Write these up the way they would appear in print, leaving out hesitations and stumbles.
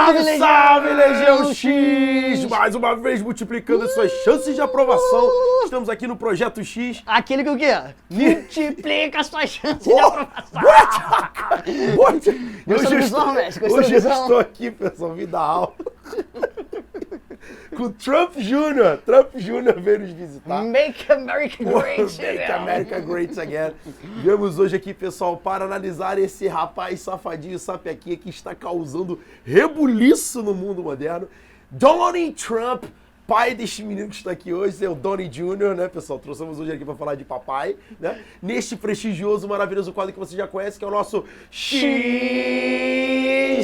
Salve, salve, Legião X! Mais uma vez multiplicando as suas chances de aprovação. Estamos aqui no Projeto X. Aquele que o quê? Multiplica as suas chances de aprovação. Gostou do visão, mestre? Gostou do Hoje eu visão? estou aqui, pessoal, vida aula. Com Trump Jr. Trump Jr. veio nos visitar. Make America Great Make Again. America Great Again. Viemos hoje aqui, pessoal, para analisar esse rapaz safadinho, sapequinha que está causando rebuliço no mundo moderno. Donald Trump, pai deste menino que está aqui hoje, é o Donnie Jr., né, pessoal? Trouxemos hoje aqui para falar de papai, né? Neste prestigioso, maravilhoso quadro que você já conhece, que é o nosso X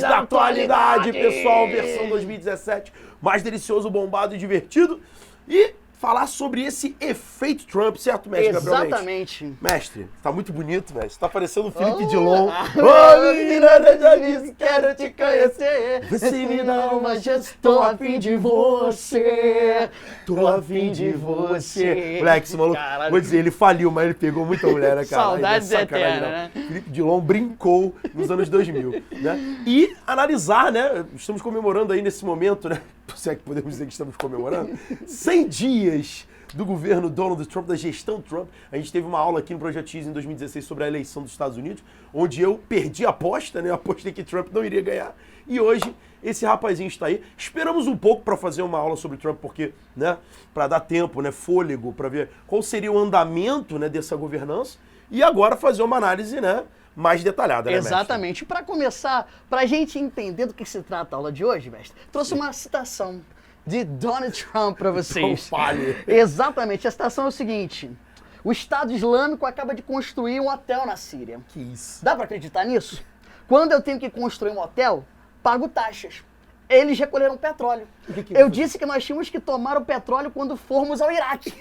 da Atualidade, pessoal, versão 2017. Mais delicioso, bombado e divertido. E falar sobre esse efeito Trump, certo, mestre Gabriel Mendes? Exatamente. Mestre, tá muito bonito, mestre. Tá parecendo o Felipe Dilon. Ô, menina, eu já disse, quero te conhecer. Você me dá uma chance, tô a fim de você. Tô a fim de você. Moleque, esse maluco, Caralho. vou dizer, ele faliu, mas ele pegou muita mulher, né, cara? Saudades Aí, sacanagem, eternas, não. Felipe Dilon brincou nos anos 2000, né? E analisar, né? Estamos comemorando aí nesse momento, né? Se é que podemos dizer que estamos comemorando, 100 dias do governo Donald Trump, da gestão Trump. A gente teve uma aula aqui no Projeto X em 2016 sobre a eleição dos Estados Unidos, onde eu perdi a aposta, né? Eu apostei que Trump não iria ganhar. E hoje, esse rapazinho está aí. Esperamos um pouco para fazer uma aula sobre Trump, porque, né, para dar tempo, né, fôlego, para ver qual seria o andamento, né, dessa governança. E agora fazer uma análise, né, mais detalhada, né, mestre? Exatamente. Para começar, para a gente entender do que se trata a aula de hoje, mestre, trouxe uma citação de Donald Trump para vocês. Então fale. Exatamente. A citação é o seguinte: o Estado Islâmico acaba de construir um hotel na Síria. Que isso? Dá para acreditar nisso? Quando eu tenho que construir um hotel, pago taxas. Eles recolheram petróleo. Eu disse que nós tínhamos que tomar o petróleo quando formos ao Iraque.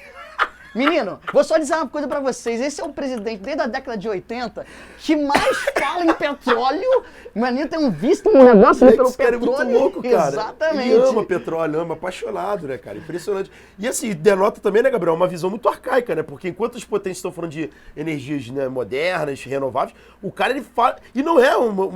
Menino, vou só dizer uma coisa pra vocês. Esse é o presidente, desde a década de 80, que mais fala em petróleo. Menino tem um visto, um negócio pelo Esse cara é petróleo. muito louco, cara. Exatamente. Ele ama petróleo, ama, apaixonado, né, cara? Impressionante. E assim, denota também, né, Gabriel, uma visão muito arcaica, né? Porque enquanto os potentes estão falando de energias, né, modernas, renováveis, o cara, ele fala... E não é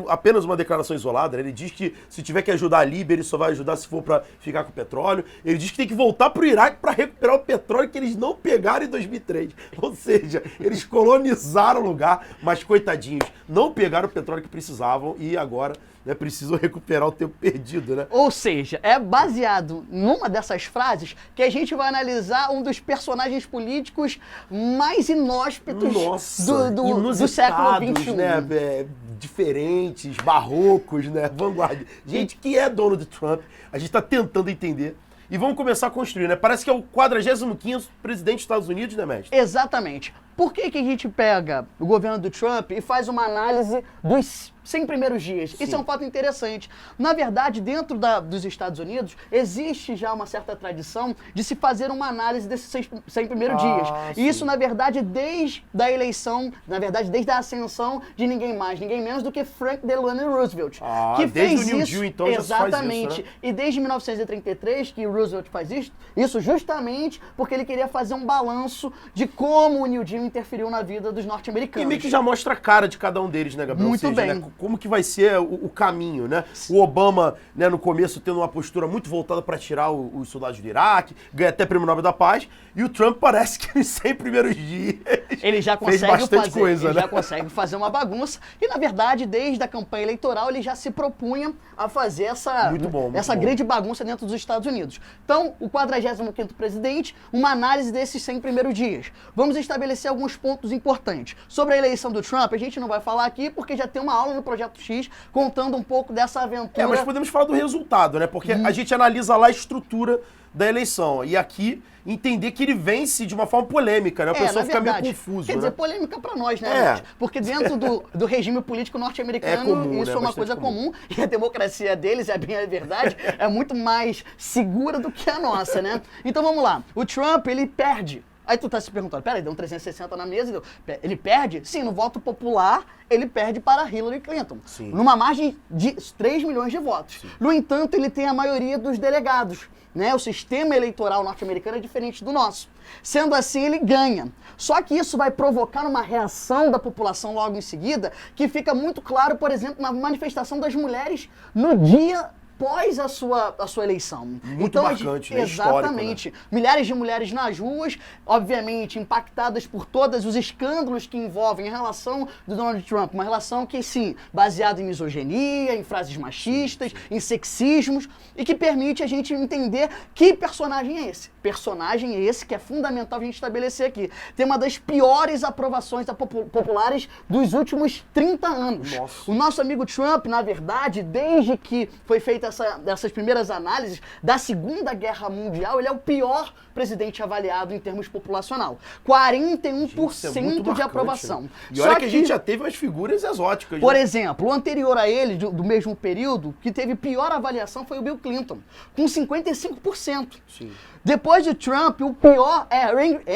apenas uma declaração isolada, né? Ele diz que se tiver que ajudar a Líbia, ele só vai ajudar se for pra ficar com o petróleo. Ele diz que tem que voltar pro Iraque pra recuperar o petróleo que eles não pegaram em 2003. Ou seja, eles colonizaram o lugar, mas coitadinhos, não pegaram o petróleo que precisavam e agora, né, precisam recuperar o tempo perdido, né? Ou seja, é baseado numa dessas frases que a gente vai analisar um dos personagens políticos mais inóspitos do século XXI. Né, diferentes, barrocos, né, vanguarda. Gente, que é Donald Trump? A gente está tentando entender. E vamos começar a construir, né? Parece que é o 45º presidente dos Estados Unidos, né, mestre? Exatamente. Por que que a gente pega o governo do Trump e faz uma análise dos 100 primeiros dias? Sim. Isso é um fato interessante. Na verdade, dentro dos Estados Unidos, existe já uma certa tradição de se fazer uma análise desses 100 primeiros dias. E sim. isso, na verdade, desde a eleição, na verdade, desde a ascensão de ninguém mais, ninguém menos do que Frank Delano Roosevelt. Que desde fez o New isso, Deal, então, já se faz isso, exatamente. né? E desde 1933 que Roosevelt faz isso justamente porque ele queria fazer um balanço de como o New Deal interferiu na vida dos norte-americanos. E meio que já mostra a cara de cada um deles, né, Gabriel? Muito Ou seja, bem. né, como que vai ser o caminho, né? O Obama, né, no começo, tendo uma postura muito voltada para tirar os soldados do Iraque, ganha até Prêmio Nobel da Paz, e o Trump parece que nos 100 primeiros dias ele já fez consegue bastante coisa, né? já consegue fazer uma bagunça. E, na verdade, desde a campanha eleitoral, ele já se propunha a fazer essa Muito bom. grande bagunça dentro dos Estados Unidos. Então, o 45º presidente, uma análise desses 100 primeiros dias. Vamos estabelecer alguns pontos importantes. Sobre a eleição do Trump, a gente não vai falar aqui, porque já tem uma aula no Projeto X contando um pouco dessa aventura. Mas podemos falar do resultado, né? Porque a gente analisa lá a estrutura da eleição. E aqui, entender que ele vence de uma forma polêmica, né? O pessoal fica meio confuso, Quer né? dizer, polêmica pra nós, né, gente? Porque dentro do regime político norte-americano, comum, isso né? é uma Bastante coisa comum. E a democracia deles, é bem a verdade, é muito mais segura do que a nossa, né? Então vamos lá. O Trump, ele perde. Aí tu tá se perguntando, peraí, deu um 360 na mesa, ele perde? Sim, no voto popular, ele perde para Hillary Clinton. Sim. Numa margem de 3 milhões de votos. Sim. No entanto, ele tem a maioria dos delegados. Né? O sistema eleitoral norte-americano é diferente do nosso. Sendo assim, ele ganha. Só que isso vai provocar uma reação da população logo em seguida, que fica muito claro, por exemplo, na manifestação das mulheres no dia pós a sua eleição. Muito marcante, né? Exatamente. Histórico, né? Milhares de mulheres nas ruas, obviamente impactadas por todos os escândalos que envolvem a relação do Donald Trump. Uma relação que, sim, baseada em misoginia, em frases machistas, em sexismos, e que permite a gente entender que personagem é esse. Personagem é esse que é fundamental a gente estabelecer aqui. Tem uma das piores aprovações populares dos últimos 30 anos. Nossa. O nosso amigo Trump, na verdade, desde que foi feita essas primeiras análises da Segunda Guerra Mundial, ele é o pior presidente avaliado em termos populacional. 41% de aprovação. Né? E olha que a gente já teve umas figuras exóticas. Por né? exemplo, o anterior a ele, do mesmo período, que teve pior avaliação foi o Bill Clinton, com 55%. Sim. Depois de Trump, o pior é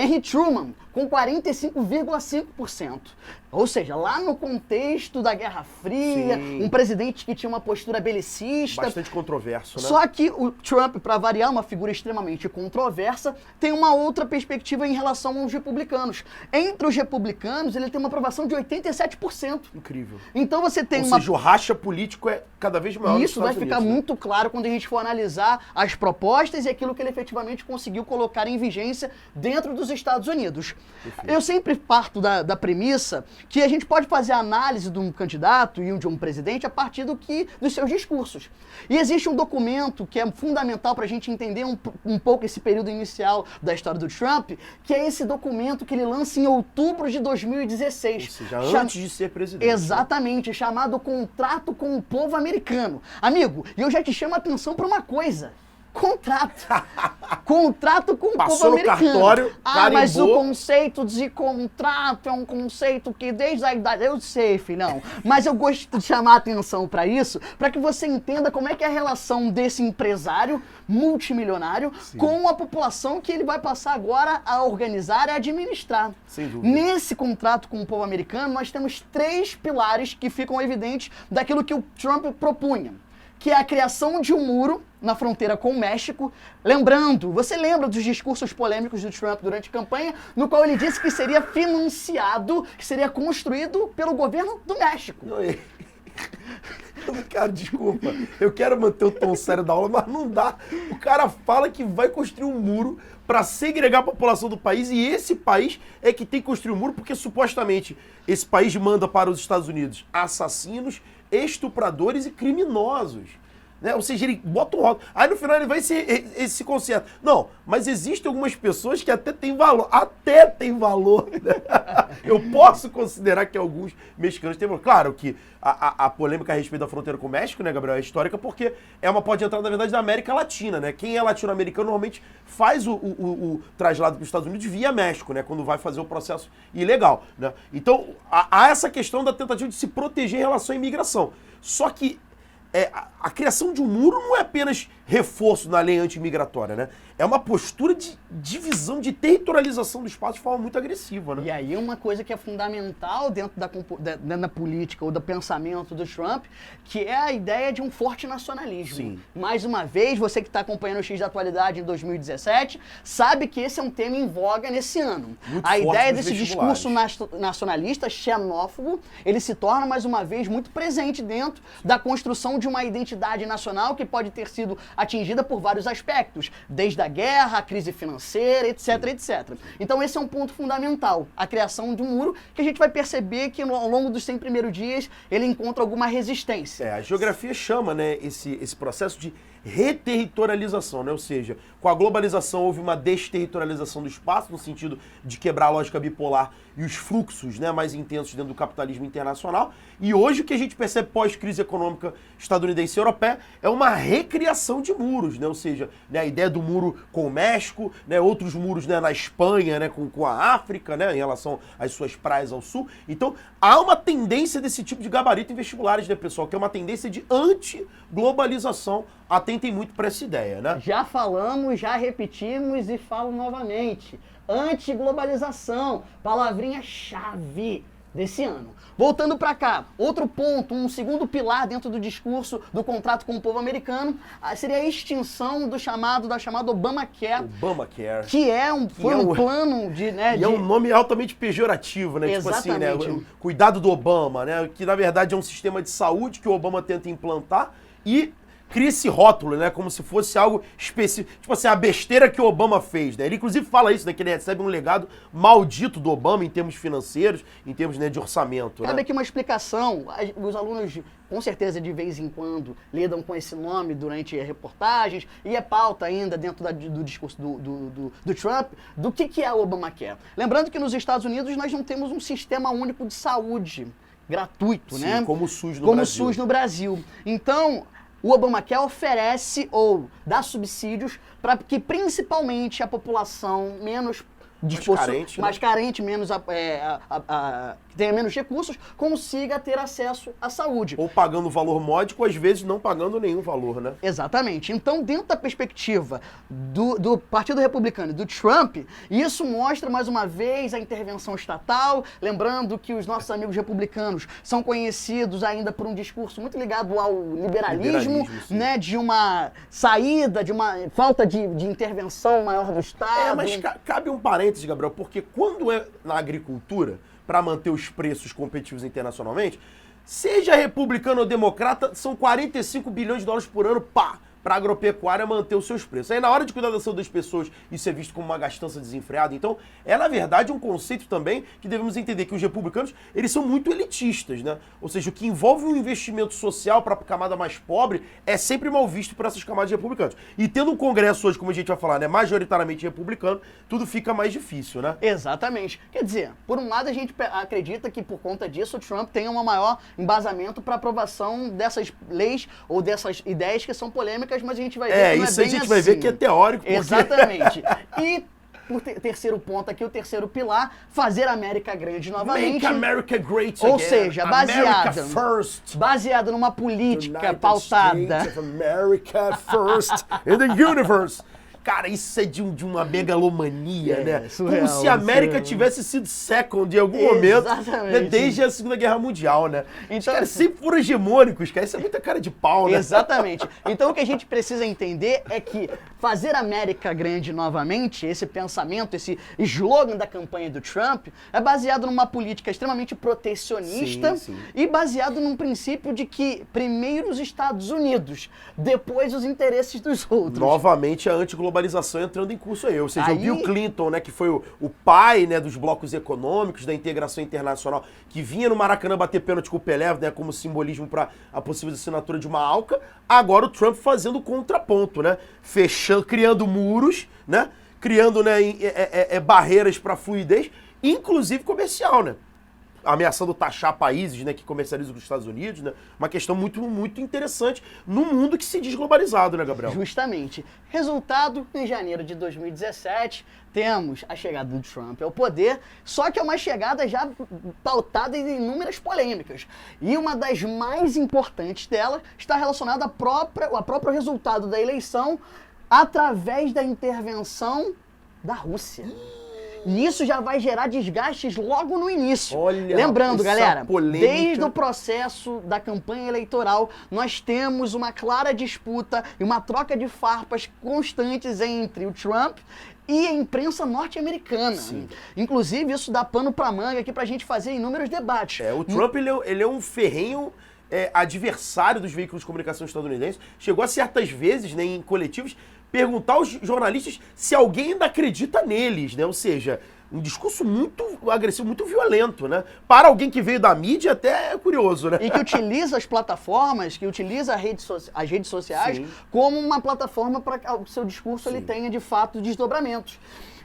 Henry Truman, com 45,5%. Ou seja, lá no contexto da Guerra Fria, Sim. um presidente que tinha uma postura belicista. Bastante controverso, né? Só que o Trump, para variar, uma figura extremamente controversa, tem uma outra perspectiva em relação aos republicanos. Entre os republicanos, ele tem uma aprovação de 87%. Incrível. Então você tem Ou seja, o racha político é cada vez maior. E nos isso vai Estados ficar Unidos, né? muito claro quando a gente for analisar as propostas e aquilo que ele efetivamente conseguiu colocar em vigência dentro dos Estados Unidos. Perfeito. Eu sempre parto da premissa que a gente pode fazer a análise de um candidato e de um presidente a partir dos seus discursos. E existe um documento que é fundamental para a gente entender um pouco esse período inicial da história do Trump, que é esse documento que ele lança em outubro de 2016. Ou seja, antes de ser presidente. Exatamente, chamado Contrato com o Povo Americano. Amigo, e eu já te chamo a atenção para uma coisa. Contrato. Contrato com o povo Passou no americano. cartório, Mas o carimbou. conceito de contrato é um conceito que desde a idade... Eu sei, filhão. Mas eu gosto de chamar a atenção para isso, para que você entenda como é que é a relação desse empresário multimilionário com a população que ele vai passar agora a organizar e administrar. Sem dúvida. Nesse contrato com o povo americano, nós temos 3 pilares que ficam evidentes daquilo que o Trump propunha, que é a criação de um muro na fronteira com o México. Lembrando, você lembra dos discursos polêmicos do Trump durante a campanha, no qual ele disse que seria financiado, que seria construído pelo governo do México. Cara, desculpa, eu quero manter o tom sério da aula, mas não dá. O cara fala que vai construir um muro para segregar a população do país e esse país é que tem que construir um muro porque supostamente esse país manda para os Estados Unidos assassinos, estupradores e criminosos. Né? Ou seja, ele bota um rótulo. Aí no final ele vai se conserta. Não, mas existem algumas pessoas que até têm valor. Até tem valor. Né? Eu posso considerar que alguns mexicanos têm valor. Claro que a polêmica a respeito da fronteira com o México, né, Gabriel, é histórica porque é uma porta de entrada, na verdade, da América Latina, né? Quem é latino-americano normalmente faz o traslado para os Estados Unidos via México, né? Quando vai fazer o processo ilegal, né? Então, há essa questão da tentativa de se proteger em relação à imigração. Só que a criação de um muro não é apenas reforço na lei anti-imigratória, né? É uma postura de divisão, de territorialização do espaço de forma muito agressiva, né? E aí uma coisa que é fundamental dentro da política ou do pensamento do Trump, que é a ideia de um forte nacionalismo. Sim. Mais uma vez, você que está acompanhando o X da Atualidade em 2017, sabe que esse é um tema em voga nesse ano. Muito A forte ideia nos desse vestibulares. discurso nacionalista, xenófobo, ele se torna mais uma vez muito presente dentro da construção de uma identidade nacional que pode ter sido atingida por vários aspectos, desde a guerra, a crise financeira, etc, etc. Então esse é um ponto fundamental, a criação de um muro que a gente vai perceber que ao longo dos 100 primeiros dias ele encontra alguma resistência. A geografia chama, né, esse processo de reterritorialização, né? Ou seja, com a globalização houve uma desterritorialização do espaço, no sentido de quebrar a lógica bipolar e os fluxos, né, mais intensos dentro do capitalismo internacional. E hoje o que a gente percebe pós-crise econômica estadunidense e europeia é uma recriação de muros, né? Ou seja, né, a ideia do muro com o México, né, outros muros, né, na Espanha, né, com a África, né, em relação às suas praias ao sul. Então, há uma tendência desse tipo de gabarito em vestibulares, né, pessoal? Que é uma tendência de anti-globalização. Atentem muito para essa ideia, né? Já falamos, já repetimos e falo novamente. Antiglobalização, palavrinha-chave desse ano. Voltando para cá, outro ponto, um segundo pilar dentro do discurso do contrato com o povo americano, seria a extinção da chamada Obamacare. Obamacare. Que foi um plano de... Né, e é um nome altamente pejorativo, né? Exatamente. Tipo assim, né? Cuidado do Obama, né? Que na verdade é um sistema de saúde que o Obama tenta implantar e cria esse rótulo, né? Como se fosse algo específico. Tipo assim, a besteira que o Obama fez, né? Ele inclusive fala isso, né? Que ele recebe um legado maldito do Obama em termos financeiros, em termos, né, de orçamento. Cabe Né? aqui uma explicação. Os alunos, com certeza, de vez em quando, lidam com esse nome durante reportagens, e é pauta ainda dentro do discurso do Trump, do que é o Obamacare. Lembrando que nos Estados Unidos nós não temos um sistema único de saúde gratuito, Sim, né? como o SUS no como Brasil. o SUS no Brasil. Então, o Obamacare oferece ou dá subsídios para que principalmente a população menos carente, mais né? carente, menos que tenha menos recursos, consiga ter acesso à saúde. Ou pagando o valor módico, às vezes não pagando nenhum valor, né? Exatamente. Então, dentro da perspectiva do Partido Republicano e do Trump, isso mostra, mais uma vez, a intervenção estatal. Lembrando que os nossos amigos republicanos são conhecidos ainda por um discurso muito ligado ao liberalismo, sim. né, de uma saída, de uma falta de intervenção maior do Estado. Mas cabe um parênteses, Gabriel, porque quando é na agricultura, para manter os preços competitivos internacionalmente, seja republicano ou democrata, são 45 bilhões de dólares por ano, para a agropecuária manter os seus preços. Aí na hora de cuidar da saúde das pessoas, isso é visto como uma gastança desenfreada. Então, é na verdade um conceito também que devemos entender que os republicanos, eles são muito elitistas, né? Ou seja, o que envolve um investimento social para a camada mais pobre é sempre mal visto por essas camadas republicanas. E tendo um congresso hoje, como a gente vai falar, né, majoritariamente republicano, tudo fica mais difícil, né? Exatamente. Quer dizer, por um lado a gente acredita que por conta disso o Trump tem um maior embasamento para aprovação dessas leis ou dessas ideias que são polêmicas, mas a gente vai ver que não é isso a bem gente assim. vai ver que é teórico. Porque... Exatamente. E por terceiro ponto aqui, o terceiro pilar, fazer a América grande novamente. Make America great Ou again. seja, America first. baseado numa política United pautada. States of America first in the universe. Cara, isso é de uma megalomania, né? Surreal, como se a América surreal. tivesse sido second em algum momento, né, Exatamente. desde a Segunda Guerra Mundial, né? Os Então, caras sempre foram hegemônicos, cara. Isso é muita cara de pau, né? Exatamente. Então o que a gente precisa entender é que fazer a América grande novamente, esse pensamento, esse slogan da campanha do Trump, é baseado numa política extremamente protecionista Sim. e baseado num princípio de que primeiro os Estados Unidos, depois os interesses dos outros. Novamente a antiglobalização entrando em curso aí. Ou seja, Aí- o Bill Clinton, né, que foi o pai, né, dos blocos econômicos, da integração internacional, que vinha no Maracanã bater pênalti com o Pelé, né, como simbolismo para a possível assinatura de uma ALCA. Agora o Trump fazendo contraponto, né, fechando, criando muros, né, criando, né, barreiras para fluidez, inclusive comercial, né. Ameaçando taxar países, né, que comercializam com os Estados Unidos, né? Uma questão muito, muito interessante num mundo que se diz globalizado, né, Gabriel? Justamente. Resultado, em janeiro de 2017, temos a chegada do Trump ao poder, só que é uma chegada já pautada em inúmeras polêmicas. E uma das mais importantes dela está relacionada ao próprio resultado da eleição através da intervenção da Rússia. E isso já vai gerar desgastes logo no início. Olha, Lembrando, essa galera, polêmica. desde o processo da campanha eleitoral, nós temos uma clara disputa e uma troca de farpas constantes entre o Trump e a imprensa norte-americana. Sim. Inclusive, isso dá pano pra manga aqui pra gente fazer inúmeros debates. O Trump, ele é um ferrenho adversário dos veículos de comunicação estadunidenses. Chegou a certas vezes, né, em coletivos, perguntar aos jornalistas se alguém ainda acredita neles, né? Ou seja, um discurso muito agressivo, muito violento, né? Para alguém que veio da mídia, até é curioso, né? E que utiliza as plataformas, que utiliza as redes sociais Sim. como uma plataforma para que o seu discurso ele tenha, de fato, desdobramentos.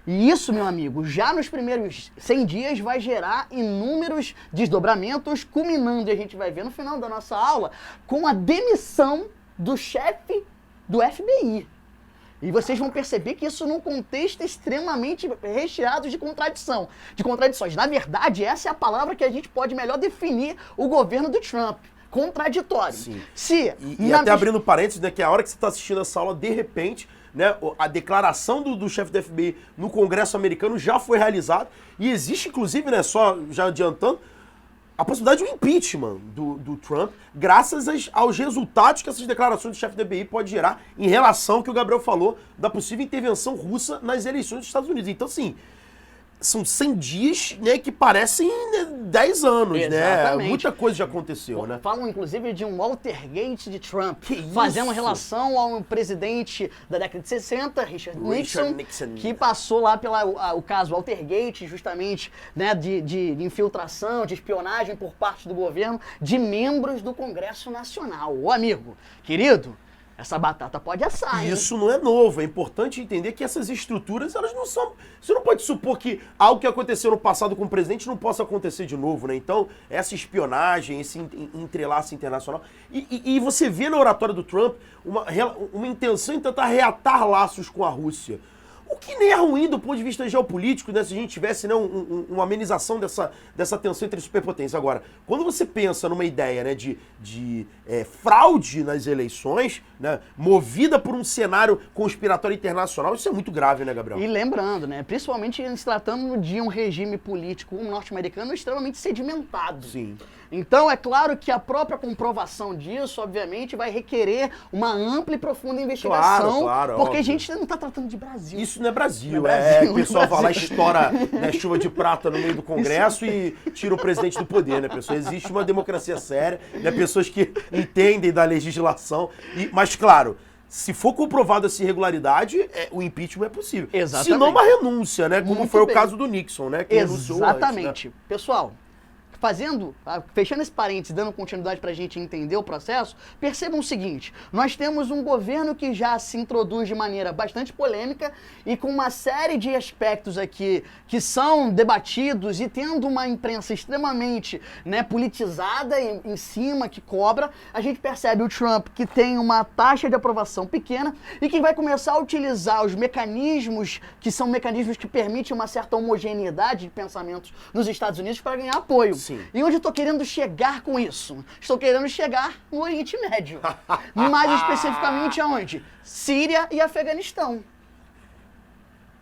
E isso, meu amigo, já nos primeiros 100 dias vai gerar inúmeros desdobramentos, culminando, e a gente vai ver no final da nossa aula, com a demissão do chefe do FBI. E vocês vão perceber que isso num contexto extremamente recheado de contradições. Na verdade, essa é a palavra que a gente pode melhor definir o governo do Trump. Contraditório. Sim. E até abrindo parênteses, né, que a hora que você está assistindo essa aula, de repente, né, a declaração do chefe do FBI no Congresso americano já foi realizada e existe, inclusive, né, só já adiantando, a possibilidade de um impeachment do Trump, graças aos resultados que essas declarações do chefe do FBI pode gerar em relação ao que o Gabriel falou da possível intervenção russa nas eleições dos Estados Unidos. Então, assim, são 100 dias, né, que parecem, né, 10 anos, Exatamente. né? Muita coisa já aconteceu, né? Falam, inclusive, de um Watergate de Trump, Que fazendo isso? relação ao presidente da década de 60, Richard Nixon, Nixon. que passou lá o caso Watergate, justamente, né, de infiltração, de espionagem por parte do governo de membros do Congresso Nacional. Ô, amigo, querido, essa batata pode assar, hein? Isso não é novo, é importante entender que essas estruturas, elas não são... Você não pode supor que algo que aconteceu no passado com o presidente não possa acontecer de novo, né? Então, essa espionagem, esse entrelaço internacional... E você vê na oratória do Trump uma intenção em tentar reatar laços com a Rússia. O que nem é ruim do ponto de vista geopolítico, né? Se a gente tivesse, né, uma amenização dessa tensão entre superpotências. Agora, quando você pensa numa ideia, né, de fraude nas eleições, né, movida por um cenário conspiratório internacional, isso é muito grave, né, Gabriel? E lembrando, né, principalmente se tratando de um regime político norte-americano extremamente sedimentado. Sim. Então, é claro que a própria comprovação disso, obviamente, vai requerer uma ampla e profunda investigação, Claro, porque óbvio. a gente não está tratando de Brasil. Isso não é Brasil, Não é Brasil, o pessoal não é vai lá, Brasil. estoura, né, chuva de prata no meio do Congresso e tira o presidente do poder, né, pessoal? Existe uma democracia séria, né, pessoas que entendem da legislação, mas claro, se for comprovada essa irregularidade, o impeachment é possível. Exatamente. Se não uma renúncia, né, como Muito foi o bem. caso do Nixon, né, que renunciou antes, né? Exatamente. Pessoal, fechando esse parênteses, dando continuidade para a gente entender o processo, percebam o seguinte: nós temos um governo que já se introduz de maneira bastante polêmica e com uma série de aspectos aqui que são debatidos e tendo uma imprensa extremamente, né, politizada em cima, que cobra. A gente percebe o Trump que tem uma taxa de aprovação pequena e que vai começar a utilizar os mecanismos que são mecanismos que permitem uma certa homogeneidade de pensamentos nos Estados Unidos para ganhar apoio. Sim. E onde eu estou querendo chegar com isso? Estou querendo chegar no Oriente Médio. Mais especificamente aonde? Síria e Afeganistão.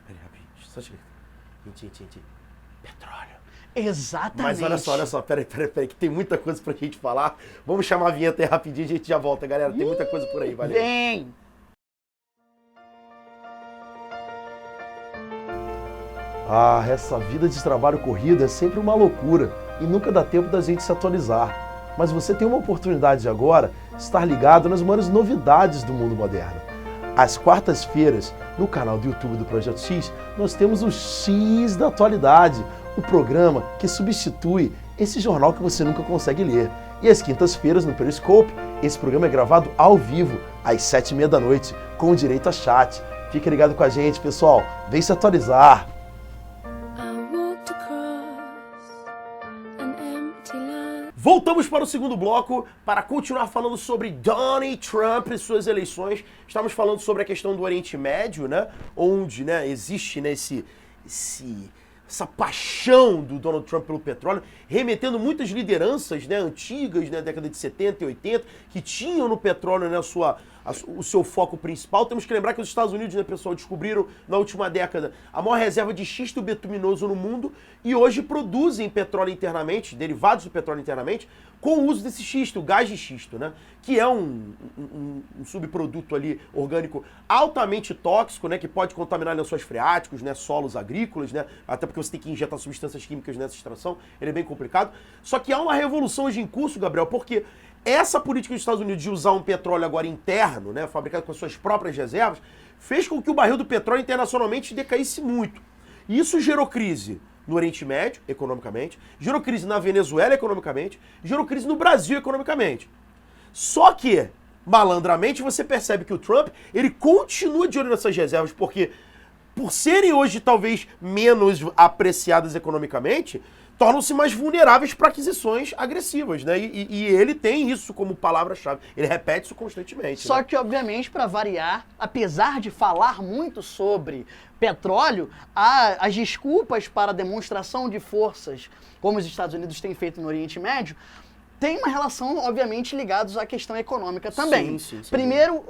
Peraí, rapidinho, só chegar. Gente. Petróleo. Exatamente. Mas olha só, peraí, que tem muita coisa pra gente falar. Vamos chamar a vinheta aí rapidinho e a gente já volta, galera. Tem muita coisa por aí, valeu. Vem! Ah, essa vida de trabalho corrido é sempre uma loucura e nunca dá tempo da gente se atualizar. Mas você tem uma oportunidade de agora estar ligado nas maiores novidades do mundo moderno. Às quartas-feiras, no canal do YouTube do Projeto X, nós temos o X da Atualidade, o programa que substitui esse jornal que você nunca consegue ler. E às quintas-feiras, no Periscope, esse programa é gravado ao vivo, às 7h30 da noite, com direito a chat. Fica ligado com a gente, pessoal. Vem se atualizar. Voltamos para o segundo bloco para continuar falando sobre Donald Trump e suas eleições. Estamos falando sobre a questão do Oriente Médio, né? Onde, né, existe, né, essa paixão do Donald Trump pelo petróleo, remetendo muitas lideranças, né, antigas, né, década de 70 e 80, que tinham no petróleo, né, o seu foco principal. Temos que lembrar que os Estados Unidos, né, pessoal, descobriram na última década a maior reserva de xisto bituminoso no mundo e hoje produzem petróleo internamente, derivados do petróleo internamente, com o uso desse xisto, o gás de xisto, né, que é um subproduto ali orgânico altamente tóxico, né, que pode contaminar lençóis freáticos, né, solos agrícolas, né, até porque você tem que injetar substâncias químicas nessa extração, ele é bem complicado. Só que há uma revolução hoje em curso, Gabriel, porque essa política dos Estados Unidos de usar um petróleo agora interno, né, fabricado com as suas próprias reservas, fez com que o barril do petróleo internacionalmente decaísse muito. E isso gerou crise no Oriente Médio, economicamente, gerou crise na Venezuela, economicamente, gerou crise no Brasil, economicamente. Só que, malandramente, você percebe que o Trump, ele continua de olho nessas reservas, porque por serem hoje talvez menos apreciadas economicamente, tornam-se mais vulneráveis para aquisições agressivas, né? E ele tem isso como palavra-chave. Ele repete isso constantemente. Só né? que, obviamente, para variar, apesar de falar muito sobre petróleo, as desculpas para a demonstração de forças, como os Estados Unidos têm feito no Oriente Médio, tem uma relação, obviamente, ligados à questão econômica também. Sim. Primeiro,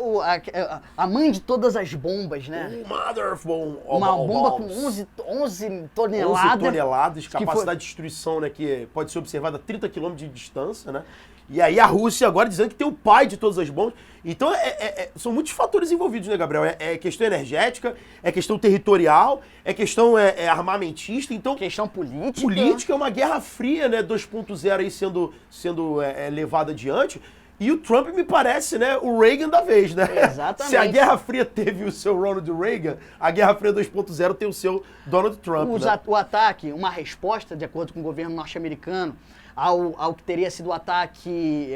a mãe de todas as bombas, né? Mother of Uma bomba com bombs. 11 toneladas. 11 toneladas, que capacidade foi- de destruição, né, que pode ser observada a 30 km de distância, né? E aí a Rússia agora dizendo que tem o pai de todas as bombas. Então são muitos fatores envolvidos, né, Gabriel? É questão energética, é questão territorial, é questão armamentista. Então, questão política. Política é uma guerra fria, né? 2.0 aí sendo levada adiante. E o Trump me parece, né, o Reagan da vez, né? Exatamente. Se a Guerra Fria teve o seu Ronald Reagan, a Guerra Fria 2.0 tem o seu Donald Trump, né? O ataque, uma resposta, de acordo com o governo norte-americano, ao que teria sido o ataque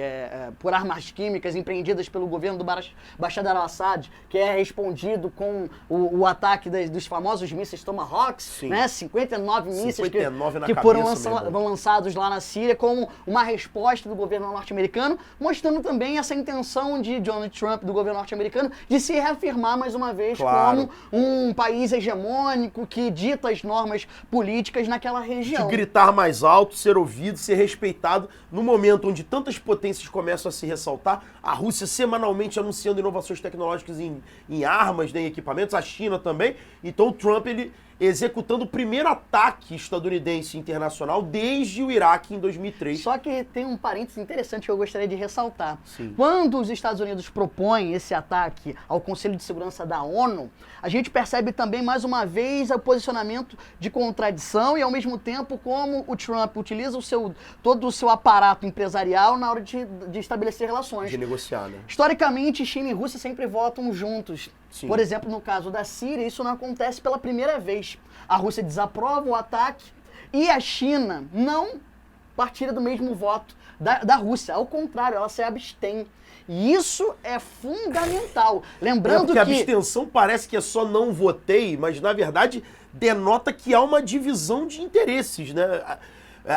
por armas químicas empreendidas pelo governo do Bashar al-Assad, que é respondido com o ataque dos famosos mísseis Tomahawks, né? 59 mísseis que foram lançados lá na Síria, como uma resposta do governo norte-americano, mostrando também essa intenção de Donald Trump, do governo norte-americano, de se reafirmar mais uma vez como um país hegemônico que dita as normas políticas naquela região. De gritar mais alto, ser ouvido, ser respeitado no momento onde tantas potências começam a se ressaltar, a Rússia semanalmente anunciando inovações tecnológicas em armas, né, em equipamentos, a China também. Então o Trump, ele executando o primeiro ataque estadunidense internacional desde o Iraque em 2003. Só que tem um parênteses interessante que eu gostaria de ressaltar. Sim. Quando os Estados Unidos propõem esse ataque ao Conselho de Segurança da ONU, a gente percebe também, mais uma vez, o posicionamento de contradição e, ao mesmo tempo, como o Trump utiliza todo o seu aparato empresarial na hora de estabelecer relações. De negociar, né? Historicamente, China e Rússia sempre votam juntos. Sim. Por exemplo, no caso da Síria, isso não acontece pela primeira vez. A Rússia desaprova o ataque e a China não partilha do mesmo voto da Rússia. Ao contrário, ela se abstém. E isso é fundamental. Lembrando que a abstenção parece que é só não votei, mas na verdade denota que há uma divisão de interesses, né?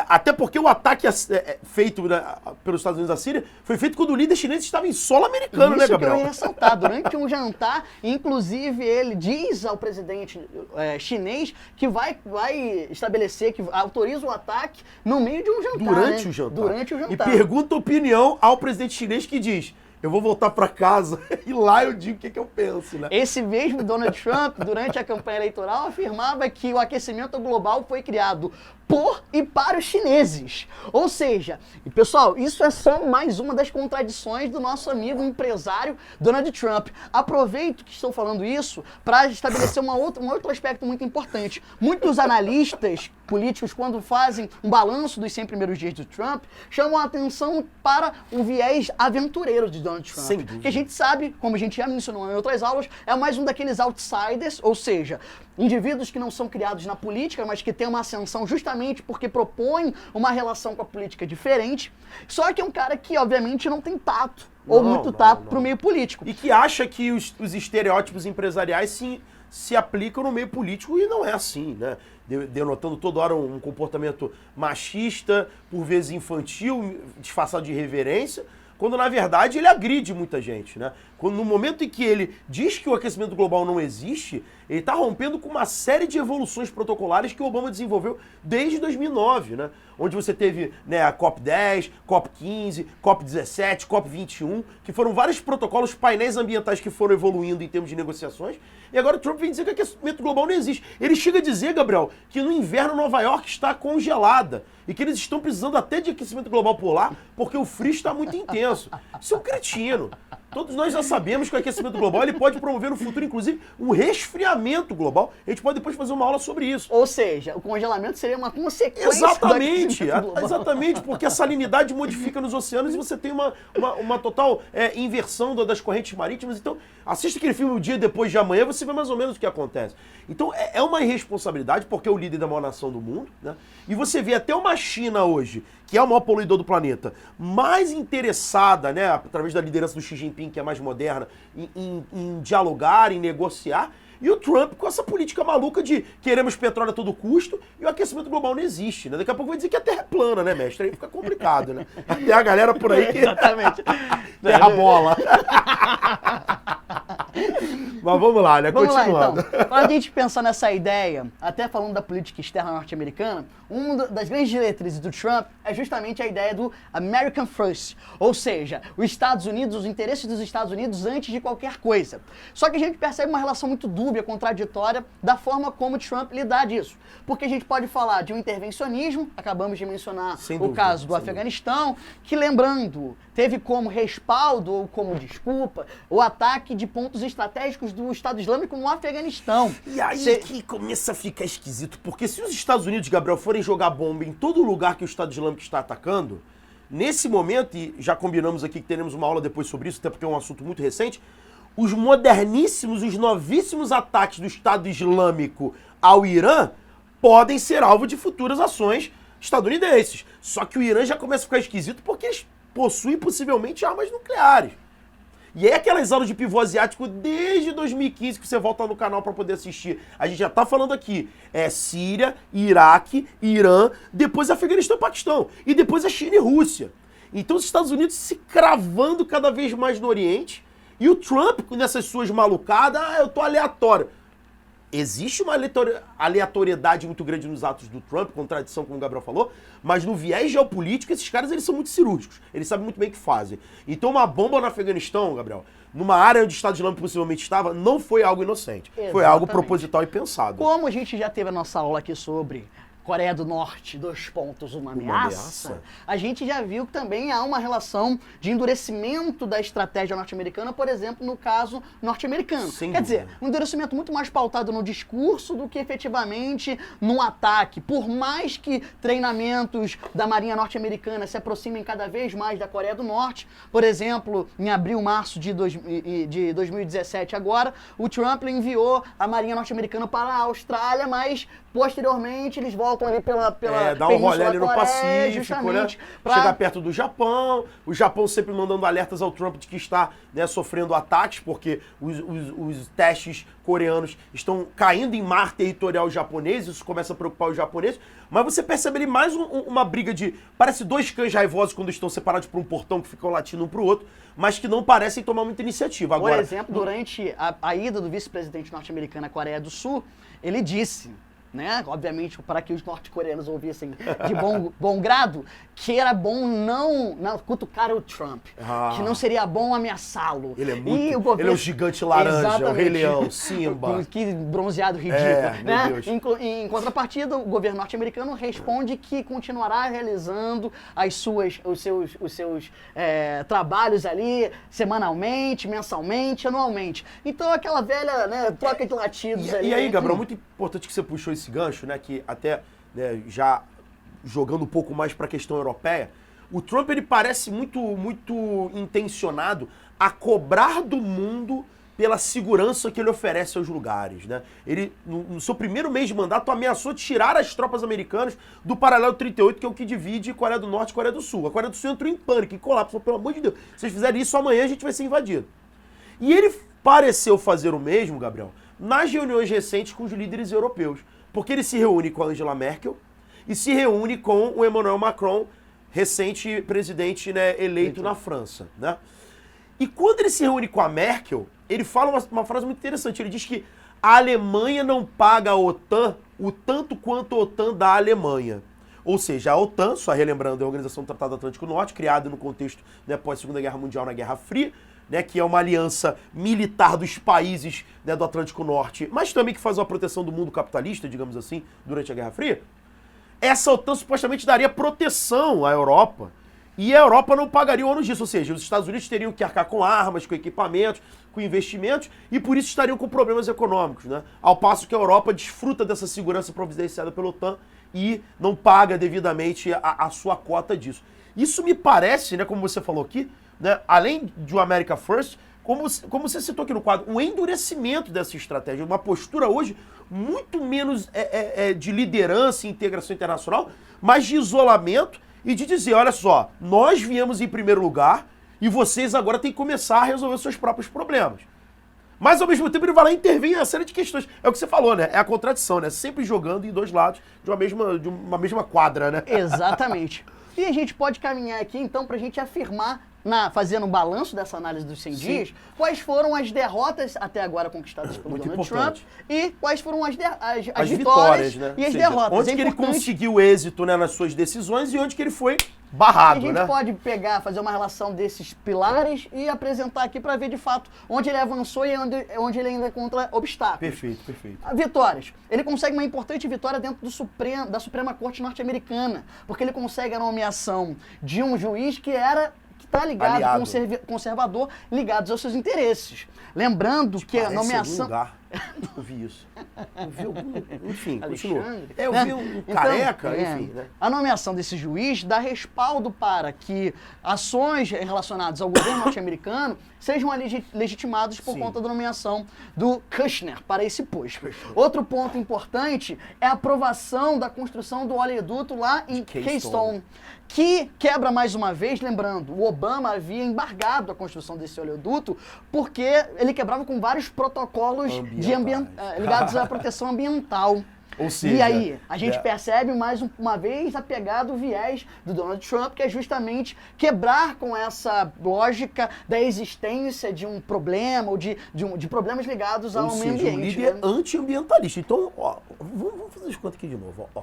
Até porque o ataque feito pelos Estados Unidos da Síria foi feito quando o líder chinês estava em solo americano, né, Gabriel? Isso que eu ia ressaltar. Durante um jantar, inclusive, ele diz ao presidente chinês que vai estabelecer, que autoriza o ataque no meio de um jantar. Durante né? o jantar. Durante o jantar. E pergunta opinião ao presidente chinês que diz: eu vou voltar para casa e lá eu digo o que eu penso, né? Esse mesmo Donald Trump, durante a campanha eleitoral, afirmava que o aquecimento global foi criado por e para os chineses. Ou seja, e pessoal, isso é só mais uma das contradições do nosso amigo empresário Donald Trump. Aproveito que estou falando isso para estabelecer um outro aspecto muito importante. Muitos analistas políticos, quando fazem um balanço dos 100 primeiros dias de Trump, chamam a atenção para o viés aventureiro de Donald Trump. Sem dúvida. Que a gente sabe, como a gente já mencionou em outras aulas, é mais um daqueles outsiders, ou seja, indivíduos que não são criados na política, mas que têm uma ascensão justamente porque propõem uma relação com a política diferente. Só que é um cara que, obviamente, não tem tato, ou muito tato para o meio político. E que acha que os estereótipos empresariais se aplicam no meio político e não é assim, né? Denotando toda hora um comportamento machista, por vezes infantil, disfarçado de irreverência, quando na verdade ele agride muita gente, né? Quando, no momento em que ele diz que o aquecimento global não existe, ele está rompendo com uma série de evoluções protocolares que o Obama desenvolveu desde 2009, né? Onde você teve, né, a COP10, COP15, COP17, COP21, que foram vários protocolos, painéis ambientais que foram evoluindo em termos de negociações. E agora o Trump vem dizer que o aquecimento global não existe. Ele chega a dizer, Gabriel, que no inverno Nova York está congelada e que eles estão precisando até de aquecimento global por lá porque o frio está muito intenso. Isso é um cretino. Todos nós já sabemos que o aquecimento global ele pode promover no futuro, inclusive, um resfriamento global. A gente pode depois fazer uma aula sobre isso. Ou seja, o congelamento seria uma consequência Exatamente, do aquecimento global. exatamente, porque a salinidade modifica nos oceanos e você tem uma total inversão das correntes marítimas. Então, assista aquele filme O Dia Depois de Amanhã, você vê mais ou menos o que acontece. Então, é uma irresponsabilidade, porque é o líder da maior nação do mundo, né? E você vê até uma China hoje, que é o maior poluidor do planeta, mais interessada, né, através da liderança do Xi Jinping, que é mais moderna, em dialogar, em negociar, e o Trump com essa política maluca de queremos petróleo a todo custo e o aquecimento global não existe, né? Daqui a pouco vai dizer que a Terra é plana, né, mestre? Aí fica complicado, né? Tem a galera por aí que... Exatamente. Terra bola. Mas vamos lá, né? Vamos lá, Continuando. então. Para a gente pensar nessa ideia, até falando da política externa norte-americana, uma das grandes diretrizes do Trump é justamente a ideia do American First, ou seja, os Estados Unidos, os interesses dos Estados Unidos antes de qualquer coisa. Só que a gente percebe uma relação muito dúbia, contraditória, da forma como Trump lidar disso. Porque a gente pode falar de um intervencionismo, acabamos de mencionar o caso do Afeganistão, que, lembrando, teve como respaldo ou como desculpa o ataque de pontos estratégicos do Estado Islâmico no Afeganistão. E aí que começa a ficar esquisito, porque se os Estados Unidos, Gabriel, forem jogar bomba em todo lugar que o Estado Islâmico está atacando, nesse momento, e já combinamos aqui que teremos uma aula depois sobre isso, até porque é um assunto muito recente, os moderníssimos, os novíssimos ataques do Estado Islâmico ao Irã podem ser alvo de futuras ações estadunidenses. Só que o Irã já começa a ficar esquisito porque eles possuem possivelmente armas nucleares. E é aquelas aulas de pivô asiático desde 2015 que você volta no canal para poder assistir. A gente já tá falando aqui. É Síria, Iraque, Irã, depois Afeganistão e Paquistão. E depois a China e Rússia. Então os Estados Unidos se cravando cada vez mais no Oriente. E o Trump, nessas suas malucadas, eu tô aleatório. Existe uma aleatoriedade muito grande nos atos do Trump, contradição, como o Gabriel falou, mas no viés geopolítico, esses caras eles são muito cirúrgicos. Eles sabem muito bem o que fazem. Então uma bomba no Afeganistão, Gabriel, numa área onde o Estado Islâmico possivelmente estava, não foi algo inocente. Exatamente. Foi algo proposital e pensado. Como a gente já teve a nossa aula aqui sobre Coreia do Norte, uma ameaça, a gente já viu que também há uma relação de endurecimento da estratégia norte-americana, por exemplo, no caso norte-americano. Quer dizer, um endurecimento muito mais pautado no discurso do que efetivamente no ataque. Por mais que treinamentos da Marinha norte-americana se aproximem cada vez mais da Coreia do Norte, por exemplo, em abril, março de 2017 agora, o Trump enviou a Marinha norte-americana para a Austrália, mas posteriormente eles voltam ali pela dá um rolê ali no Pacífico, né? Pra... Chegar perto do Japão, o Japão sempre mandando alertas ao Trump de que está, né, sofrendo ataques, porque os testes coreanos estão caindo em mar territorial japonês, isso começa a preocupar os japoneses, mas você percebe ali mais uma briga de... Parece dois cães raivosos quando estão separados por um portão que ficam latindo um pro outro, mas que não parecem tomar muita iniciativa. Agora, por exemplo, durante a ida do vice-presidente norte-americano à Coreia do Sul, ele disse, né, obviamente para que os norte-coreanos ouvissem de bom grado, que era bom não cutucar o Trump, que não seria bom ameaçá-lo. Ele é muito... Ele é o gigante laranja, o Rei Leão, Simba. Que bronzeado ridículo. Né? Meu Deus. Em contrapartida, o governo norte-americano responde que continuará realizando os seus trabalhos ali semanalmente, mensalmente, anualmente. Então aquela velha, né, troca de latidos ali. E aí, Gabriel, muito importante que você puxou esse gancho, né, que até, né, já jogando um pouco mais para a questão europeia, o Trump ele parece muito intencionado a cobrar do mundo pela segurança que ele oferece aos lugares, né? Ele, no seu primeiro mês de mandato, ameaçou tirar as tropas americanas do paralelo 38, que é o que divide Coreia do Norte e Coreia do Sul. A Coreia do Sul entrou em pânico, em colapso, falou, pelo amor de Deus, se vocês fizerem isso amanhã a gente vai ser invadido. E ele pareceu fazer o mesmo, Gabriel, nas reuniões recentes com os líderes europeus, porque ele se reúne com a Angela Merkel e se reúne com o Emmanuel Macron, recente presidente, né, eleito na França, né? E quando ele se reúne com a Merkel, ele fala uma frase muito interessante. Ele diz que a Alemanha não paga a OTAN o tanto quanto a OTAN dá à Alemanha. Ou seja, a OTAN, só relembrando, é a Organização do Tratado Atlântico Norte, criada no contexto, né, pós-Segunda Guerra Mundial, na Guerra Fria, né, que é uma aliança militar dos países, né, do Atlântico Norte, mas também que faz uma proteção do mundo capitalista, digamos assim, durante a Guerra Fria. Essa OTAN supostamente daria proteção à Europa, e a Europa não pagaria o ônus disso, ou seja, os Estados Unidos teriam que arcar com armas, com equipamentos, com investimentos, e por isso estariam com problemas econômicos, né? Ao passo que a Europa desfruta dessa segurança providenciada pela OTAN e não paga devidamente a sua cota disso. Isso me parece, né, como você falou aqui, né, além de um America First, como você citou aqui no quadro, um endurecimento dessa estratégia, uma postura hoje muito menos de liderança e integração internacional, mas de isolamento e de dizer, olha só, nós viemos em primeiro lugar e vocês agora têm que começar a resolver seus próprios problemas. Mas, ao mesmo tempo, ele vai lá e intervém em uma série de questões. É o que você falou, né? É a contradição, né? Sempre jogando em dois lados de uma mesma quadra, né? Exatamente. E a gente pode caminhar aqui, então, para a gente afirmar fazendo um balanço dessa análise dos 100 dias, quais foram as derrotas até agora conquistadas pelo Muito Donald importante. Trump e quais foram as As vitórias né? e as Ou seja, derrotas. onde É que ele importante. conseguiu êxito, né, nas suas decisões e onde que ele foi A barrado, gente né? pode fazer uma relação desses pilares e apresentar aqui para ver de fato onde ele avançou e onde ele ainda encontra obstáculos. Perfeito, perfeito. Vitórias. Ele consegue uma importante vitória dentro da Suprema Corte norte-americana, porque ele consegue a nomeação de um juiz que está ligado Aliado. com um conservador, ligados aos seus interesses. Lembrando que a Parece algum nomeação... lugar. Eu vi isso. Eu vi algum... Enfim, continua. Alexandre. Eu vi um careca, enfim, né? A nomeação desse juiz dá respaldo para que ações relacionadas ao governo norte-americano sejam legitimadas por Sim. conta da nomeação do Kushner para esse posto. Outro ponto importante é a aprovação da construção do oleoduto lá em Keystone, que quebra mais uma vez, lembrando, o Obama havia embargado a construção desse oleoduto porque ele quebrava com vários protocolos ligados à proteção ambiental. Ou seja, e aí, a gente percebe mais uma vez a pegada do viés do Donald Trump, que é justamente quebrar com essa lógica da existência de um problema ou de problemas ligados ao meio ambiente. Um líder anti-ambientalista. Então, ó, vamos fazer as contas aqui de novo. Ó.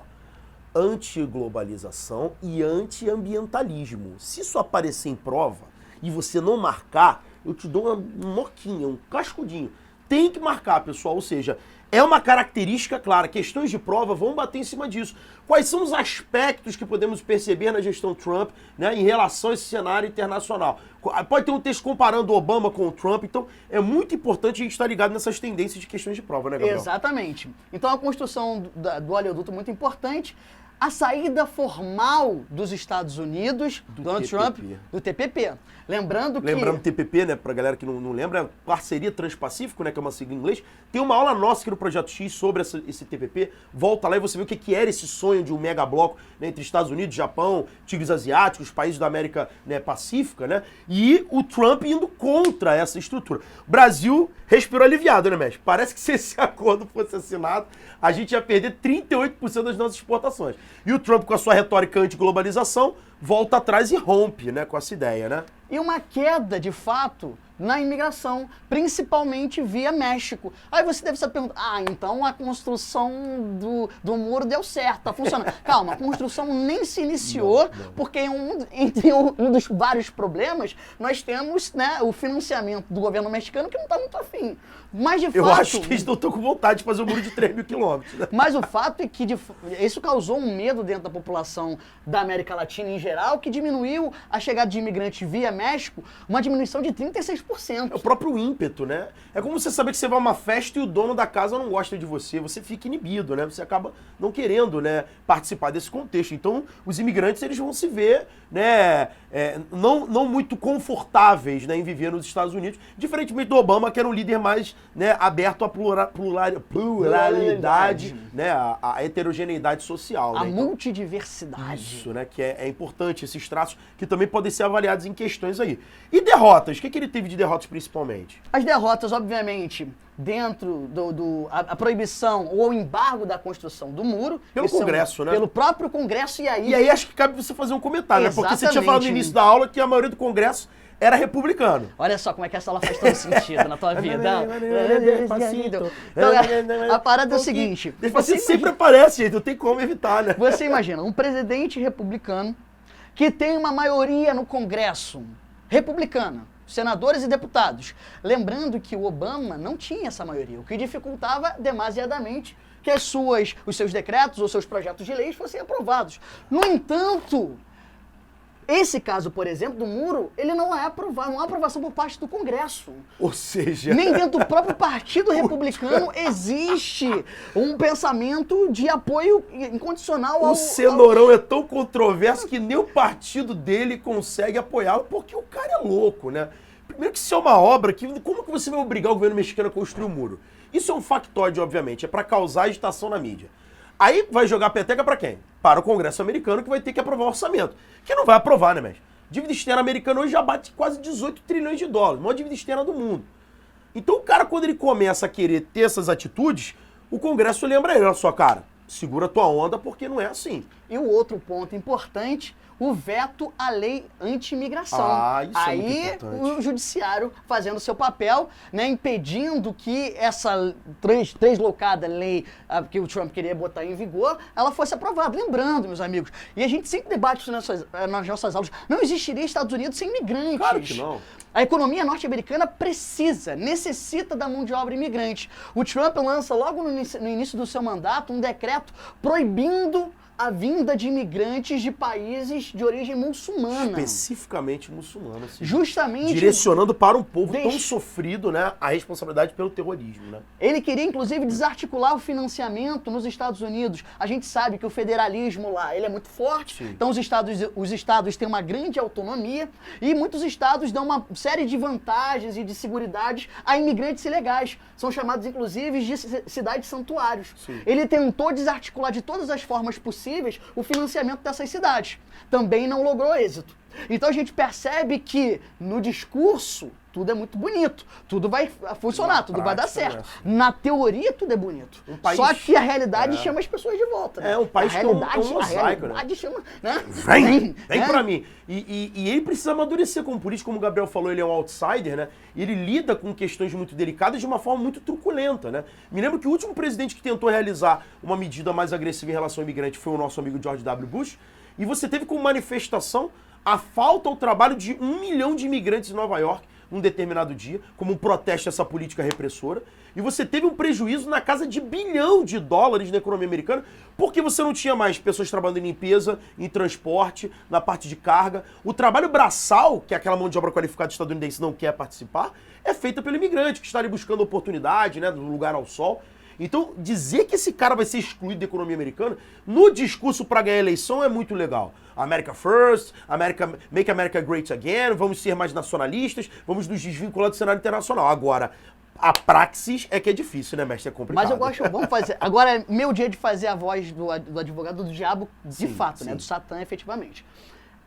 Anti-globalização e anti-ambientalismo. Se isso aparecer em prova e você não marcar, eu te dou uma moquinha, um cascudinho. Tem que marcar, pessoal. Ou seja, é uma característica clara. Questões de prova vão bater em cima disso. Quais são os aspectos que podemos perceber na gestão Trump, né, em relação a esse cenário internacional? Pode ter um texto comparando o Obama com o Trump. Então, é muito importante a gente estar ligado nessas tendências de questões de prova, né, Gabriel? Exatamente. Então, a construção do oleoduto é muito importante. A saída formal dos Estados Unidos, Donald Trump, do TPP. Lembrando TPP, né, pra galera que não lembra, é Parceria Transpacífico, né, que é uma sigla em inglês. Tem uma aula nossa aqui no Projeto X sobre esse TPP. Volta lá e você vê o que era esse sonho de um mega bloco, né, entre Estados Unidos, Japão, tigres asiáticos, países da América, né, Pacífica, né? E o Trump indo contra essa estrutura. O Brasil respirou aliviado, né, Mestre? Parece que se esse acordo fosse assinado, a gente ia perder 38% das nossas exportações. E o Trump, com a sua retórica anti-globalização, volta atrás e rompe, né, com essa ideia, né? E uma queda, de fato, na imigração, principalmente via México. Aí você deve estar perguntando, então a construção do muro deu certo, tá funcionando. Calma, a construção nem se iniciou, não. Porque entre um dos vários problemas, nós temos, né, o financiamento do governo mexicano que não está muito afim. Mas, de fato... Eu acho que eles não estão com vontade de fazer um muro de 3 mil quilômetros. Né? Mas o fato é que isso causou um medo dentro da população da América Latina em geral, que diminuiu a chegada de imigrantes via México, uma diminuição de 36%. É o próprio ímpeto, né? É como você saber que você vai a uma festa e o dono da casa não gosta de você, você fica inibido, né? Você acaba não querendo, né, participar desse contexto. Então, os imigrantes, eles vão se ver, né, não muito confortáveis, né, em viver nos Estados Unidos, diferentemente do Obama, que era um líder mais, né, aberto à pluralidade, né, a heterogeneidade social. A né? Então, multidiversidade. Isso, né, que é importante, esses traços que também podem ser avaliados em questões aí. E derrotas? O que ele teve de derrotas principalmente? As derrotas, obviamente, dentro a proibição ou o embargo da construção do muro. Pelo Congresso, né? Pelo próprio Congresso, e aí acho que cabe você fazer um comentário, né? Porque você tinha falado no início Exatamente. da aula que a maioria do Congresso era republicano. Olha só como é que essa aula faz todo sentido na tua vida. Então, a parada é o seguinte. Despacito sempre aparece, gente, não tem como evitar, né? Você imagina, um presidente republicano que tem uma maioria no Congresso republicana, senadores e deputados. Lembrando que o Obama não tinha essa maioria, o que dificultava demasiadamente que os seus decretos ou seus projetos de leis fossem aprovados. No entanto, esse caso, por exemplo, do muro, ele não é aprovado, não há aprovação por parte do Congresso. Ou seja... Nem dentro do próprio Partido Republicano existe um pensamento de apoio incondicional ao... O cenourão é tão controverso que nem o partido dele consegue apoiá-lo, porque o cara é louco, né? Primeiro que isso é uma obra que... Como que você vai obrigar o governo mexicano a construir um muro? Isso é um factoide, obviamente, é para causar agitação na mídia. Aí vai jogar a peteca para quem? Para o Congresso americano, que vai ter que aprovar o orçamento. Que não vai aprovar, né, mestre? Dívida externa americana hoje já bate quase 18 trilhões de dólares, a maior dívida externa do mundo. Então o cara, quando ele começa a querer ter essas atitudes, o Congresso lembra ele, olha só, cara, segura tua onda porque não é assim. E o outro ponto importante, o veto à lei anti-imigração. Isso é muito Aí importante. o judiciário fazendo seu papel, né, impedindo que essa translocada lei que o Trump queria botar em vigor, ela fosse aprovada. Lembrando, meus amigos, e a gente sempre debate isso nas nossas aulas, não existiria Estados Unidos sem imigrantes. Claro que não. A economia norte-americana necessita da mão de obra imigrante. O Trump lança logo no início do seu mandato um decreto proibindo a vinda de imigrantes de países de origem muçulmana. Especificamente muçulmano. Assim. Justamente... Direcionando para um povo tão sofrido, né, a responsabilidade pelo terrorismo, né? Ele queria, inclusive, desarticular o financiamento nos Estados Unidos. A gente sabe que o federalismo lá, ele é muito forte, Sim. então os estados têm uma grande autonomia e muitos estados dão uma série de vantagens e de seguridades a imigrantes ilegais. São chamados, inclusive, de cidades santuários. Sim. Ele tentou desarticular de todas as formas possíveis o financiamento dessas cidades. Também não logrou êxito. Então a gente percebe que no discurso tudo é muito bonito, tudo vai funcionar, tudo vai dar certo. Na teoria tudo é bonito. Só que a realidade chama as pessoas de volta. Né? É um país que é um mosaico, a realidade chama, né? Vem né? pra mim. E ele precisa amadurecer como político, como o Gabriel falou, ele é um outsider, né? E ele lida com questões muito delicadas de uma forma muito truculenta, né? Me lembro que o último presidente que tentou realizar uma medida mais agressiva em relação ao imigrante foi o nosso amigo George W. Bush. E você teve como manifestação a falta ao trabalho de 1 milhão de imigrantes em Nova York num determinado dia, como um protesto a essa política repressora. E você teve um prejuízo na casa de $1 bilhão na economia americana, porque você não tinha mais pessoas trabalhando em limpeza, em transporte, na parte de carga. O trabalho braçal, que é aquela mão de obra qualificada estadunidense não quer participar, é feita pelo imigrante, que está ali buscando oportunidade, né, do lugar ao sol. Então, dizer que esse cara vai ser excluído da economia americana, no discurso para ganhar a eleição é muito legal. America First, Make America Great Again, vamos ser mais nacionalistas, vamos nos desvincular do cenário internacional. Agora, a praxis é que é difícil, né, mestre? É complicado. Mas eu gosto, vamos fazer. Agora é meu dia de fazer a voz do advogado do diabo de fato, né? Do Satã, efetivamente.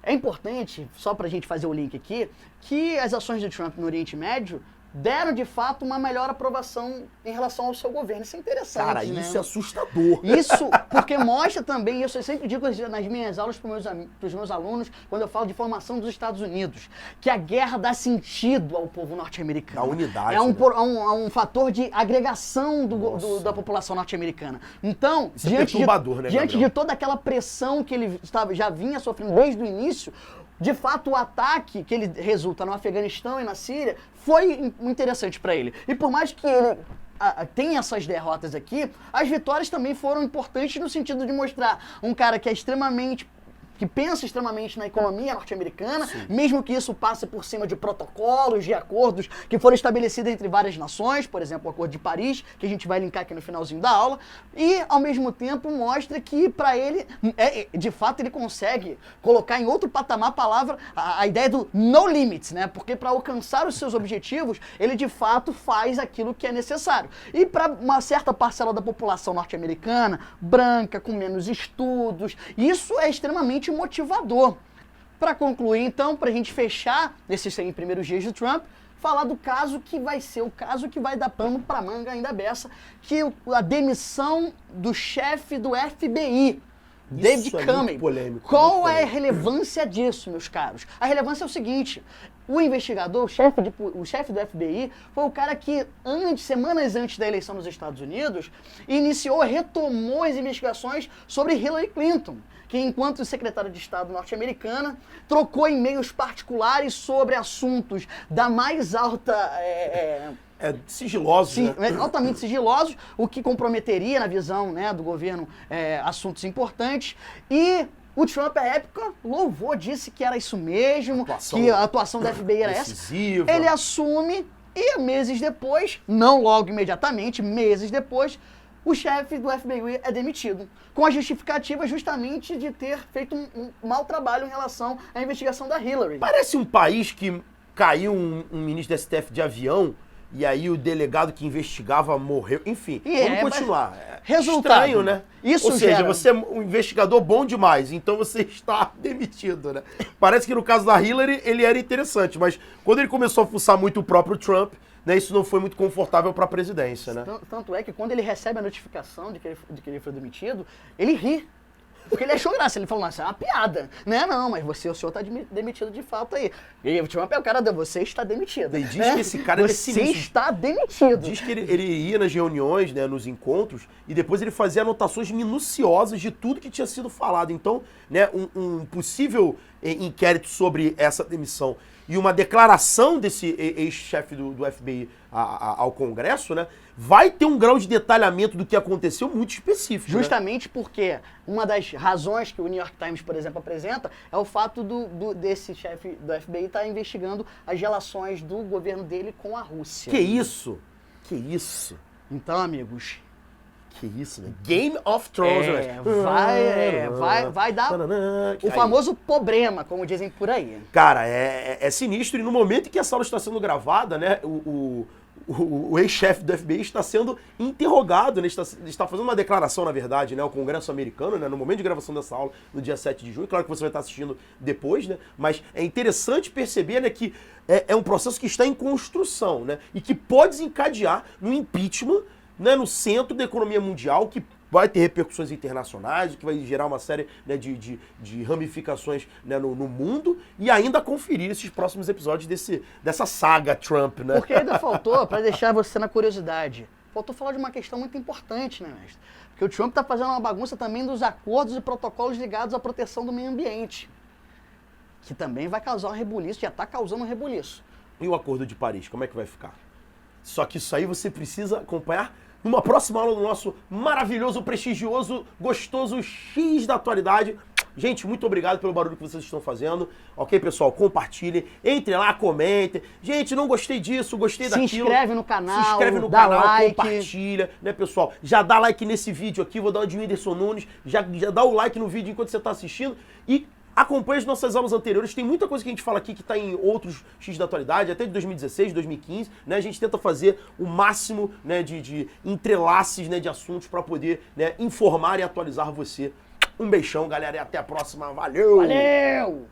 É importante, só pra gente fazer o link aqui, que as ações do Trump no Oriente Médio deram, de fato, uma melhor aprovação em relação ao seu governo. Isso é interessante, cara, né? isso é assustador. Isso porque mostra também, isso eu sempre digo nas minhas aulas para os meus alunos, quando eu falo de formação dos Estados Unidos, que a guerra dá sentido ao povo norte-americano. Da unidade. É um fator de agregação da população norte-americana. Então, isso é perturbador, né, diante de toda aquela pressão que ele já vinha sofrendo desde o início, de fato, o ataque que ele resulta no Afeganistão e na Síria foi interessante para ele. E por mais que ele tenha essas derrotas aqui, as vitórias também foram importantes no sentido de mostrar um cara que é que pensa extremamente na economia norte-americana, mesmo que isso passe por cima de protocolos, de acordos que foram estabelecidos entre várias nações, por exemplo, o Acordo de Paris, que a gente vai linkar aqui no finalzinho da aula, e, ao mesmo tempo, mostra que, para ele, de fato, ele consegue colocar em outro patamar a ideia do no limits, né? Porque para alcançar os seus objetivos, ele, de fato, faz aquilo que é necessário. E para uma certa parcela da população norte-americana, branca, com menos estudos, isso é extremamente motivador. Para concluir, então, para a gente fechar esses 100 primeiros dias do Trump, falar do caso que vai ser o caso que vai dar pano para manga ainda beça, que a demissão do chefe do FBI, David Comey. Qual é a relevância disso, meus caros? A relevância é o seguinte: o investigador, o chefe do FBI, foi o cara que, semanas antes da eleição nos Estados Unidos, retomou as investigações sobre Hillary Clinton, que, enquanto secretária de Estado norte-americana, trocou e-mails particulares sobre assuntos da mais alta... sigilosos, né? Altamente sigilosos, o que comprometeria, na visão, né, do governo, assuntos importantes. E o Trump, à época, louvou, disse que era isso mesmo, que a atuação da FBI era decisiva. Ele assume e, meses depois, não logo imediatamente, meses depois, o chefe do FBI é demitido, com a justificativa justamente de ter feito um mau trabalho em relação à investigação da Hillary. Parece um país que caiu um ministro da STF de avião e aí o delegado que investigava morreu. Enfim, vamos continuar. Resultado. Estranho, né? Isso Ou seja, você é um investigador bom demais, então você está demitido, né? Parece que no caso da Hillary ele era interessante, mas quando ele começou a fuçar muito o próprio Trump, né, isso não foi muito confortável para a presidência, né? Tanto é que quando ele recebe a notificação de que ele foi demitido, ele ri. Porque ele achou graça. Ele falou, nossa, é uma piada. Né? Não, mas o senhor tá demitido de fato aí. E o cara deu, você está demitido. E diz que esse cara é Você sinistro. está demitido. Diz que ele ia nas reuniões, né, nos encontros, e depois ele fazia anotações minuciosas de tudo que tinha sido falado. Então, né, um possível inquérito sobre essa demissão e uma declaração desse ex-chefe do FBI ao Congresso, né, vai ter um grau de detalhamento do que aconteceu muito específico. Justamente porque uma das razões que o New York Times, por exemplo, apresenta é o fato desse chefe do FBI estar investigando as relações do governo dele com a Rússia. Que isso? Que isso? Então, amigos... Que isso, né? Game of Thrones. Vai dar o famoso problema, como dizem por aí. Cara, é sinistro. E no momento em que essa aula está sendo gravada, né, o ex-chefe do FBI está sendo interrogado, né, está fazendo uma declaração, na verdade, né, ao Congresso americano, né, no momento de gravação dessa aula, no dia 7 de junho. Claro que você vai estar assistindo depois, né, mas é interessante perceber, né, que é um processo que está em construção, né, e que pode desencadear no impeachment, né, no centro da economia mundial, que vai ter repercussões internacionais, que vai gerar uma série, né, de ramificações, né, no mundo, e ainda conferir esses próximos episódios dessa saga Trump, né? Porque ainda faltou, para deixar você na curiosidade, faltou falar de uma questão muito importante, né, mestre? Porque o Trump está fazendo uma bagunça também dos acordos e protocolos ligados à proteção do meio ambiente, que também vai causar um rebuliço, já está causando um rebuliço. E o Acordo de Paris, como é que vai ficar? Só que isso aí você precisa acompanhar numa próxima aula do nosso maravilhoso, prestigioso, gostoso X da atualidade. Gente, muito obrigado pelo barulho que vocês estão fazendo. Ok, pessoal? Compartilhem, entrem lá, comentem. Gente, não gostei disso, gostei daquilo. Se inscreve no canal, se inscreve no dá canal, like. compartilha, né, pessoal? Já dá like nesse vídeo aqui, vou dar uma de Whindersson Nunes. Já dá o like no vídeo enquanto você está assistindo. E acompanhe as nossas aulas anteriores, tem muita coisa que a gente fala aqui que está em outros X da atualidade, até de 2016, 2015, né? A gente tenta fazer o máximo, né, de entrelaces, né, de assuntos para poder, né, informar e atualizar você. Um beijão, galera, e até a próxima. Valeu! Valeu!